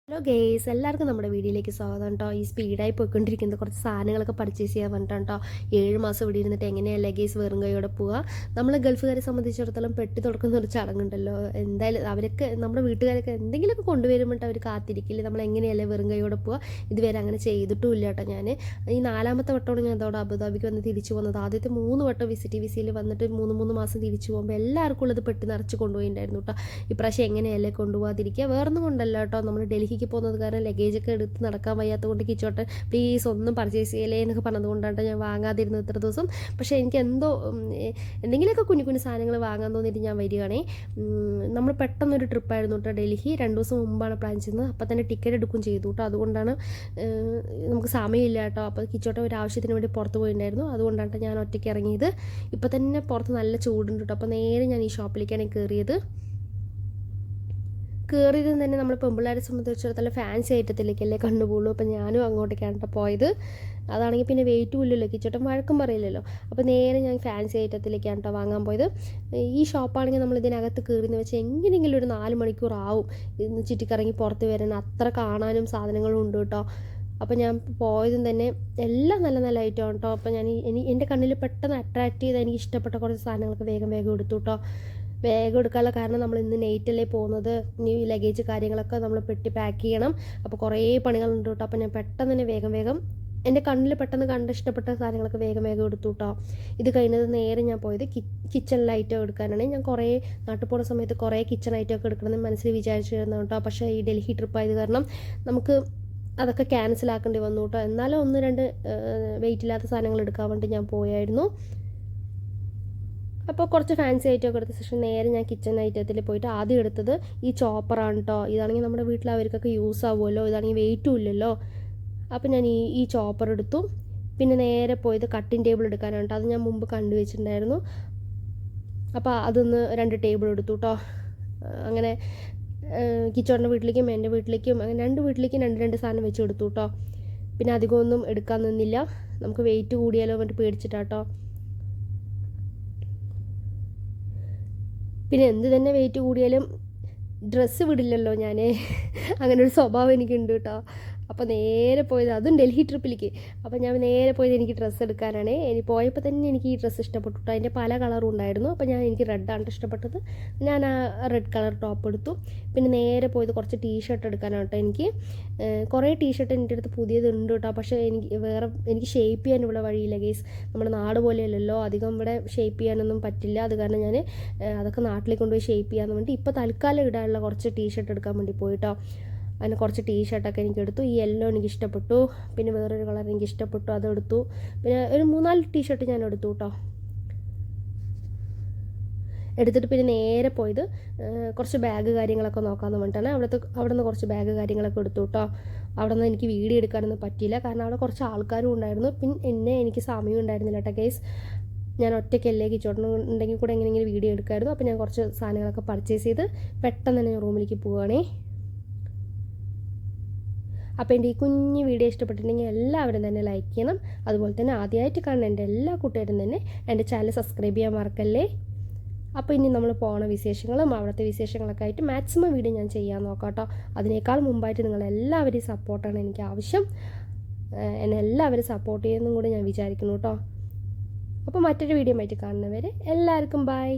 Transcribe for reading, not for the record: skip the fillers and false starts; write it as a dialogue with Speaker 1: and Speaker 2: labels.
Speaker 1: Hello guys, എല്ലാവർക്കും നമ്മുടെ വീഡിയോയിലേക്ക് സ്വാഗതം കേട്ടോ. ഈ സ്പീഡായി പോയിക്കൊണ്ടിരിക്കുന്നത് കുറച്ച് സാധനങ്ങളൊക്കെ പർച്ചേസ് ചെയ്യാൻ വേണ്ടിയിട്ടാണ് കേട്ടോ. 7 മാസം ഇവിടെ ഇരുന്നിട്ട് എങ്ങനെയല്ലേ ഗേയ്സ് വെറും കൈയോടെ പോവുക. നമ്മൾ ഗൾഫുകാരെ സംബന്ധിച്ചിടത്തോളം പെട്ടി തുറക്കുന്ന ഒരു ചടങ്ങുണ്ടല്ലോ. എന്തായാലും അവരൊക്കെ നമ്മുടെ വീട്ടുകാരൊക്കെ എന്തെങ്കിലുമൊക്കെ കൊണ്ടുവരുമ്പോട്ട് അവർ കാത്തിരിക്കില്ല. നമ്മൾ എങ്ങനെയല്ലേ വെറും കൈയോടെ പോവുക. ഇതുവരെ അങ്ങനെ ചെയ്തിട്ടുമില്ല കേട്ടോ. ഞാൻ ഈ 4ാമത്തെ വട്ടമാണ് ഞാൻ അതോടെ അബുദാബിക്ക് വന്ന് തിരിച്ചു പോകുന്നത്. ആദ്യത്തെ 3 വട്ടം വിസിറ്റ് വിസയിൽ വന്നിട്ട് 3 മാസം തിരിച്ചു പോകുമ്പോൾ എല്ലാവർക്കും ഉള്ളത് പെട്ടി നിറച്ച് കൊണ്ടുപോയിട്ടുണ്ടായിരുന്നു കേട്ടോ. ഇപ്രാവശ്യം എങ്ങനെയല്ലേ കൊണ്ടുപോകാതിരിക്കുക. വേറൊന്നും കൊണ്ടല്ല കേട്ടോ, നമ്മൾ ഡൽഹിക്ക് പോകുന്നത് കാരണം ലഗേജൊക്കെ എടുത്ത് നടക്കാൻ വയ്യാത്തത് കൊണ്ട് കിച്ചോട്ടെ പ്ലീസ് ഒന്നും പർച്ചേസ് ചെയ്യലേ എന്നൊക്കെ പറഞ്ഞതുകൊണ്ടാണ് ഞാൻ വാങ്ങാതിരുന്നത് ഇത്ര ദിവസം. പക്ഷേ എനിക്ക് എന്തോ എന്തെങ്കിലുമൊക്കെ കുഞ്ഞു കുഞ്ഞു സാധനങ്ങൾ വാങ്ങാൻ തോന്നിയിട്ട് ഞാൻ വരികയാണേ. നമ്മൾ പെട്ടെന്നൊരു ട്രിപ്പായിരുന്നു കേട്ടോ ഡൽഹി. 2 ദിവസം മുമ്പാണ് പ്ലാൻ ചെയ്യുന്നത്. അപ്പോൾ തന്നെ ടിക്കറ്റ് എടുക്കും ചെയ്തു കേട്ടോ. അതുകൊണ്ടാണ് നമുക്ക് സമയമില്ല കേട്ടോ. അപ്പോൾ കിച്ചോട്ടെ ഒരു ആവശ്യത്തിന് വേണ്ടി പുറത്ത് പോയിട്ടുണ്ടായിരുന്നു. അതുകൊണ്ടാണ് ഞാൻ ഒറ്റയ്ക്ക് ഇറങ്ങിയത്. ഇപ്പോൾ തന്നെ പുറത്ത് നല്ല ചൂടുണ്ട് കേട്ടോ. അപ്പോൾ നേരെ ഞാൻ ഈ ഷോപ്പിലേക്കാണ് കയറിയത് തന്നെ നമ്മൾ പെമ്പിള്ളേരെ സംബന്ധിച്ചിടത്തോളം ഫാൻസി ഐറ്റത്തിലേക്കല്ലേ കണ്ടുപോകുള്ളൂ. അപ്പോൾ ഞാനും അങ്ങോട്ടേക്കാണ് കേട്ടോ പോയത്. അതാണെങ്കിൽ പിന്നെ വെയിറ്റും ഇല്ലല്ലോ, കിച്ചോട്ടൻ വഴക്കും പറയില്ലല്ലോ. അപ്പോൾ നേരെ ഞാൻ ഫാൻസി ഐറ്റത്തിലേക്കാണ് കേട്ടോ വാങ്ങാൻ പോയത്. ഈ ഷോപ്പാണെങ്കിൽ നമ്മൾ ഇതിനകത്ത് കയറിയെന്ന് വെച്ചാൽ എങ്ങനെയെങ്കിലും ഒരു 4 മണിക്കൂർ ആവും ഇന്ന് ചുറ്റിക്കറങ്ങി പുറത്ത് വരാൻ. അത്ര കാണാനും സാധനങ്ങളും ഉണ്ട് കേട്ടോ. അപ്പോൾ ഞാൻ പോയതും തന്നെ എല്ലാം നല്ല നല്ല ഐറ്റമാണ് കേട്ടോ. അപ്പോൾ ഞാൻ എൻ്റെ കണ്ണിൽ പെട്ടെന്ന് അട്രാക്റ്റ് ചെയ്ത് എനിക്ക് ഇഷ്ടപ്പെട്ട കുറച്ച് സാധനങ്ങളൊക്കെ വേഗം എടുത്തു കേട്ടോ. വേഗം എടുക്കാനുള്ള കാരണം നമ്മൾ ഇന്ന് നൈറ്റല്ലേ പോകുന്നത്. ഇനി ലഗേജ് കാര്യങ്ങളൊക്കെ നമ്മൾ പെട്ടി പാക്ക് ചെയ്യണം. അപ്പോൾ കുറേ പണികളുണ്ട് കേട്ടോ. അപ്പോൾ ഞാൻ പെട്ടെന്ന് തന്നെ വേഗം എൻ്റെ കണ്ണിൽ പെട്ടെന്ന് കണ്ട് ഇഷ്ടപ്പെട്ട സാധനങ്ങളൊക്കെ വേഗം എടുത്തു കേട്ടോ. ഇത് കഴിഞ്ഞത് നേരെ ഞാൻ പോയത് കിച്ചണിൽ ഐറ്റം എടുക്കാനാണ്. ഞാൻ കുറേ നാട്ടിൽ പോകുന്ന സമയത്ത് കുറേ കിച്ചൺ ഐറ്റം ഒക്കെ എടുക്കണമെന്ന് മനസ്സിൽ വിചാരിച്ചിരുന്നു കേട്ടോ. പക്ഷേ ഈ ഡൽഹി ട്രിപ്പ് ആയത് കാരണം നമുക്ക് അതൊക്കെ ക്യാൻസൽ ആക്കേണ്ടി വന്നു കേട്ടോ. എന്നാലും 1-2 വെയിറ്റ് ഇല്ലാത്ത സാധനങ്ങൾ എടുക്കാൻ വേണ്ടി ഞാൻ പോയായിരുന്നു. അപ്പോൾ കുറച്ച് ഫാൻസി ഐറ്റമൊക്കെ എടുത്ത ശേഷം നേരെ ഞാൻ കിച്ചൺ ഐറ്റത്തിൽ പോയിട്ട് ആദ്യം എടുത്തത് ഈ ചോപ്പറാണ് കേട്ടോ. ഇതാണെങ്കിൽ നമ്മുടെ വീട്ടിൽ അവർക്കൊക്കെ യൂസ് ആവുമല്ലോ. ഇതാണെങ്കിൽ വെയിറ്റും ഇല്ലല്ലോ. അപ്പോൾ ഞാൻ ഈ ചോപ്പർ എടുത്തു. പിന്നെ നേരെ പോയത് കട്ടിംഗ് ടേബിൾ എടുക്കാനാണ് കേട്ടോ. അത് ഞാൻ മുമ്പ് കണ്ടുവച്ചിട്ടുണ്ടായിരുന്നു. അപ്പോൾ അതൊന്ന് 2 ടേബിൾ എടുത്തു കേട്ടോ. അങ്ങനെ കിച്ചോണിൻ്റെ വീട്ടിലേക്കും എൻ്റെ വീട്ടിലേക്കും അങ്ങനെ 2 വീട്ടിലേക്കും 2 സാധനം വെച്ച് എടുത്തു കേട്ടോ. പിന്നെ അധികമൊന്നും എടുക്കാൻ നിന്നില്ല. നമുക്ക് വെയിറ്റ് കൂടിയാലോ എന്നിട്ട് പേടിച്ചിട്ടാട്ടോ. പിന്നെ എന്ത് തന്നെ വെയിറ്റ് കൂടിയാലും ഡ്രസ്സ് വിടില്ലല്ലോ ഞാൻ. അങ്ങനെ ഒരു സ്വഭാവം എനിക്കുണ്ട് കേട്ടോ. അപ്പോൾ നേരെ പോയത് അതും ഡൽഹി ട്രിപ്പിലേക്ക്. അപ്പോൾ ഞാൻ നേരെ പോയത് എനിക്ക് ഡ്രസ്സ് എടുക്കാനാണ്. പോയപ്പോൾ തന്നെ എനിക്ക് ഈ ഡ്രസ്സ് ഇഷ്ടപ്പെട്ടു കേട്ടോ. അതിൻ്റെ പല കളറും ഉണ്ടായിരുന്നു. അപ്പോൾ എനിക്ക് റെഡാണ് ഇഷ്ടപ്പെട്ടത്. ഞാൻ ആ റെഡ് കളർ ടോപ്പ് എടുത്തു. പിന്നെ നേരെ പോയത് കുറച്ച് ടീഷർട്ട് എടുക്കാനാണ് കേട്ടോ. എനിക്ക് കുറേ ടീഷർട്ട് എൻ്റെ അടുത്ത് പുതിയതുണ്ട് കേട്ടോ. പക്ഷേ എനിക്ക് ഷേപ്പ് ചെയ്യാൻ ഇവിടെ വഴിയില്ല ഗേസ്. നമ്മുടെ നാട് പോലെയല്ലല്ലോ, അധികം ഇവിടെ ഷേപ്പ് ചെയ്യാനൊന്നും പറ്റില്ല. അത് കാരണം ഞാൻ അതൊക്കെ നാട്ടിലേക്ക് കൊണ്ടുപോയി ഷേപ്പ് ചെയ്യാൻ വേണ്ടി ഇപ്പോൾ തൽക്കാലം ഇടാനുള്ള കുറച്ച് ടീഷർട്ട് എടുക്കാൻ വേണ്ടി പോയിട്ടോ. അതിന് കുറച്ച് ടീഷർട്ടൊക്കെ എനിക്ക് എടുത്തു. ഈ യെല്ലോ എനിക്ക് ഇഷ്ടപ്പെട്ടു. പിന്നെ വേറൊരു കളർ എനിക്ക് ഇഷ്ടപ്പെട്ടു, അതെടുത്തു. പിന്നെ ഒരു 3-4 ടീഷർട്ട് ഞാൻ എടുത്തു കേട്ടോ. എടുത്തിട്ട് പിന്നെ നേരെ പോയത് കുറച്ച് ബാഗ് കാര്യങ്ങളൊക്കെ നോക്കാമെന്ന് പറഞ്ഞിട്ടാണ്. അവിടെ നിന്ന് കുറച്ച് ബാഗ് കാര്യങ്ങളൊക്കെ എടുത്തു കേട്ടോ. അവിടെ നിന്ന് എനിക്ക് വീഡിയോ എടുക്കാനൊന്നും പറ്റിയില്ല, കാരണം അവിടെ കുറച്ച് ആൾക്കാരും ഉണ്ടായിരുന്നു. പിന്നെ എനിക്ക് സമയം ഉണ്ടായിരുന്നില്ല കേട്ടോ ഗൈസ്. ഞാൻ ഒറ്റയ്ക്കല്ലേ, കിച്ചോട്ടൻ ഉണ്ടെങ്കിൽ കൂടെ എങ്ങനെയെങ്കിലും വീഡിയോ എടുക്കാമായിരുന്നു. അപ്പോൾ ഞാൻ കുറച്ച് സാധനങ്ങളൊക്കെ പർച്ചേസ് ചെയ്ത് പെട്ടെന്ന് തന്നെ റൂമിലേക്ക് പോവുകയാണേ. അപ്പോൾ എൻ്റെ ഈ കുഞ്ഞ് വീഡിയോ ഇഷ്ടപ്പെട്ടിട്ടുണ്ടെങ്കിൽ എല്ലാവരും തന്നെ ലൈക്ക് ചെയ്യണം. അതുപോലെ തന്നെ ആദ്യമായിട്ട് കാണുന്ന എൻ്റെ എല്ലാ കൂട്ടുകാരും തന്നെ എൻ്റെ ചാനൽ സബ്സ്ക്രൈബ് ചെയ്യാൻ മറക്കല്ലേ. അപ്പോൾ ഇനി നമ്മൾ പോണ വിശേഷങ്ങളും അവിടുത്തെ വിശേഷങ്ങളൊക്കെ ആയിട്ട് മാക്സിമം വീഡിയോ ഞാൻ ചെയ്യാൻ നോക്കാം കേട്ടോ. അതിനേക്കാൾ മുമ്പായിട്ട് നിങ്ങളെല്ലാവരെയും സപ്പോർട്ടാണ് എനിക്ക് ആവശ്യം. എന്നെ എല്ലാവരും സപ്പോർട്ട് ചെയ്യുന്നതും കൂടെ ഞാൻ വിചാരിക്കുന്നു കേട്ടോ. അപ്പോൾ മറ്റൊരു വീഡിയോ ആയിട്ട് കാണുന്നവരെ എല്ലാവർക്കും ബൈ.